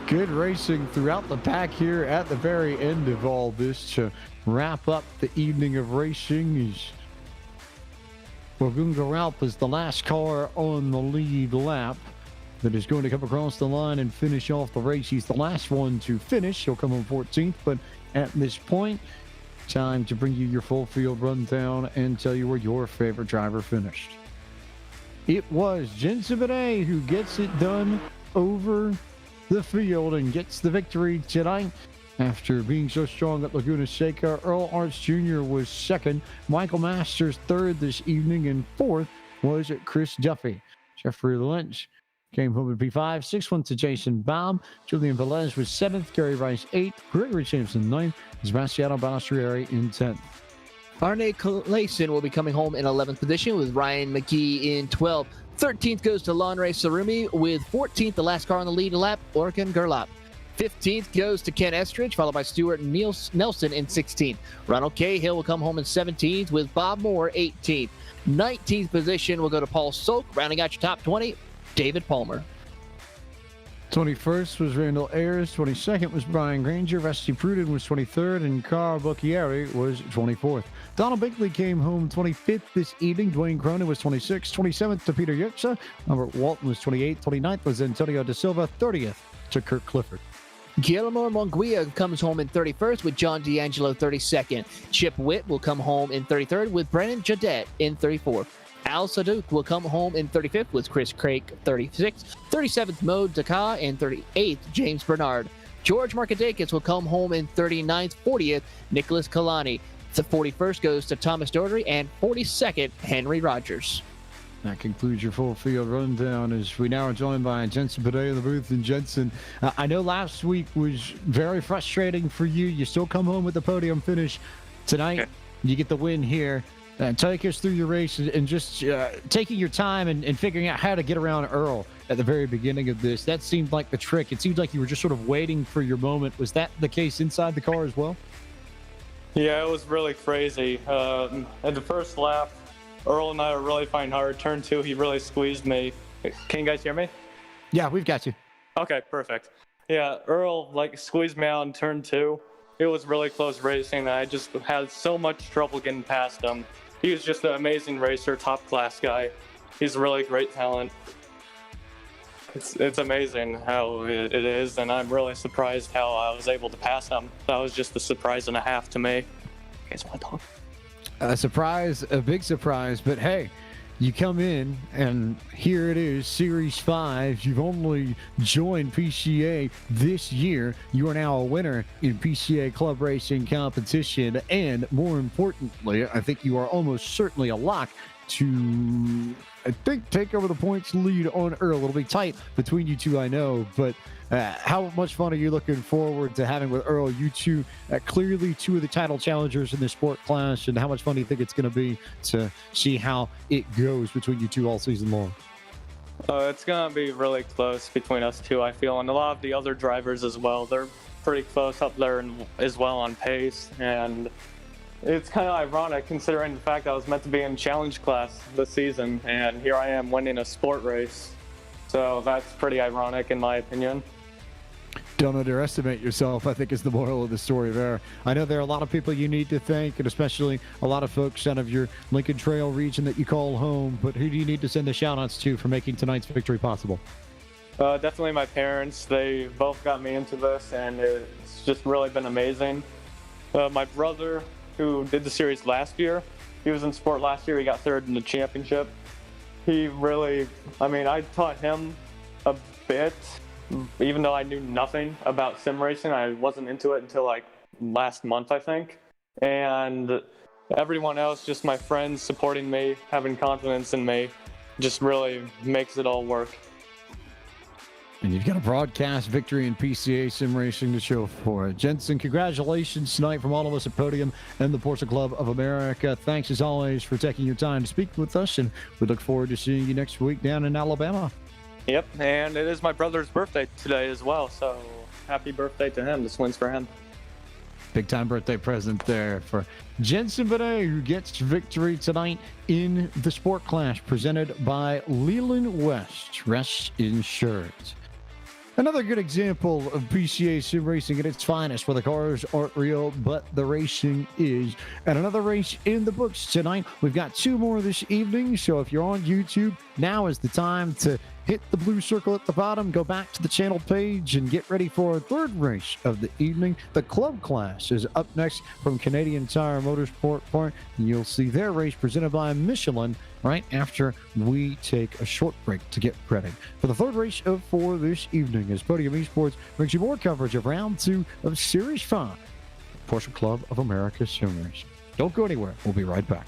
Good racing throughout the pack here at the very end of all this to wrap up the evening of racing. Wagunga Ralph is the last car on the lead lap that is going to come across the line and finish off the race. He's the last one to finish. He'll come on 14th, but at this point, time to bring you your full field rundown and tell you where your favorite driver finished. It was Jenson Benet who gets it done over the field and gets the victory tonight. After being so strong at Laguna Seca, Earl Arts Jr. was second, Michael Masters third this evening, and fourth was Chris Duffy. Jeffrey Lynch came home in P5. 6th went to Jason Baum. Julian Velez was 7th. Gary Rice 8th. Gregory Sampson 9th. Sebastiano Balistrieri in 10th. Arne Clayson will be coming home in 11th position with Ryan Mcgee in 12th. 13th goes to Lanre Sarumi with 14th, the last car on the lead lap, Orkan Gerlap. 15th goes to Ken Estridge, followed by Stuart Nelson in 16th. Ronald Cahill will come home in 17th with Bob Moore 18th. 19th position will go to Paul Solk, rounding out your top 20. David Palmer. 21st was Randall Ayers. 22nd was Brian Granger. Rusty Pruden was 23rd, and Carl Bucchieri was 24th. Donald Binkley came home 25th this evening. Dwayne Cronin was 26th. 27th to Peter Yurtsa. Robert Walton was 28th. 29th was Antonio Da Silva. 30th to Kirk Clifford. Guillermo Monguia comes home in 31st with John D'Angelo 32nd. Chip Witt will come home in 33rd with Brennan Jadette in 34th. Al Sadouk will come home in 35th with Chris Craig 36th, 37th Mo Daka, and 38th James Bernard. George Markadakis will come home in 39th, 40th Nicholas Kalani. The 41st goes to Thomas Doherty, and 42nd Henry Rogers. That concludes your full field rundown as we now are joined by Jensen Bidet in the booth. And Jensen, I know last week was very frustrating for you. You still come home with the podium finish. Tonight, you get the win here. Take us through your race and just taking your time and figuring out how to get around Earl at the very beginning of this. That seemed like the trick. It seemed like you were just sort of waiting for your moment. Was that the case inside the car as well? Yeah, it was really crazy. At the first lap, Earl and I were really fighting hard. Turn 2, he really squeezed me. Can you guys hear me? Yeah, we've got you. Okay, perfect. Yeah, Earl squeezed me out in turn 2. It was really close racing. I just had so much trouble getting past him. He was just an amazing racer, top class guy. He's a really great talent. It's amazing how it is, and I'm really surprised how I was able to pass him. That was just a surprise and a half to me. You guys want to talk? A surprise, a big surprise, but hey, you come in and here it is, Series 5. You've only joined PCA this year. You are now a winner in PCA club racing competition, and more importantly, I think you are almost certainly a lock to, I think, take over the points lead on Earl. It'll be tight between you two, I know, but how much fun are you looking forward to having with Earl? You two, clearly two of the title challengers in the sport class, and how much fun do you think it's going to be to see how it goes between you two all season long? It's going to be really close between us two, I feel, and a lot of the other drivers as well. They're pretty close up there as well on pace, and it's kind of ironic considering the fact I was meant to be in challenge class this season, and here I am winning a sport race. So that's pretty ironic in my opinion. Don't underestimate yourself, I think, is the moral of the story there. I know there are a lot of people you need to thank, and especially a lot of folks out of your Lincoln Trail region that you call home, but who do you need to send the shout-outs to for making tonight's victory possible? Definitely my parents. They both got me into this, and it's just really been amazing. My brother, who did the series last year, he was in sport last year. He got third in the championship. He really, I taught him a bit. Even though I knew nothing about sim racing, I wasn't into it until last month, I think. And everyone else, just my friends supporting me, having confidence in me, just really makes it all work. And you've got a broadcast victory in PCA sim racing to show for it. Jensen, congratulations tonight from all of us at Podium and the Porsche Club of America. Thanks as always for taking your time to speak with us, and we look forward to seeing you next week down in Alabama. Yep, and it is my brother's birthday today as well, so happy birthday to him. This one's for him. Big time birthday present there for Jensen Bidet, who gets victory tonight in the sport class presented by Leland West Rest Insurance. Another good example of PCA sim racing at its finest, where the cars aren't real, but the racing is. And another race in the books tonight. We've got two more this evening, so if you're on YouTube, now is the time to hit the blue circle at the bottom, go back to the channel page, and get ready for our third race of the evening. The club class is up next from Canadian Tire Motorsport Park. You'll see their race presented by Michelin right after we take a short break to get ready for the third race of 4 this evening, as Podium Esports brings you more coverage of round 2 of Series 5, Porsche Club of America Sim Racing. Don't go anywhere. We'll be right back.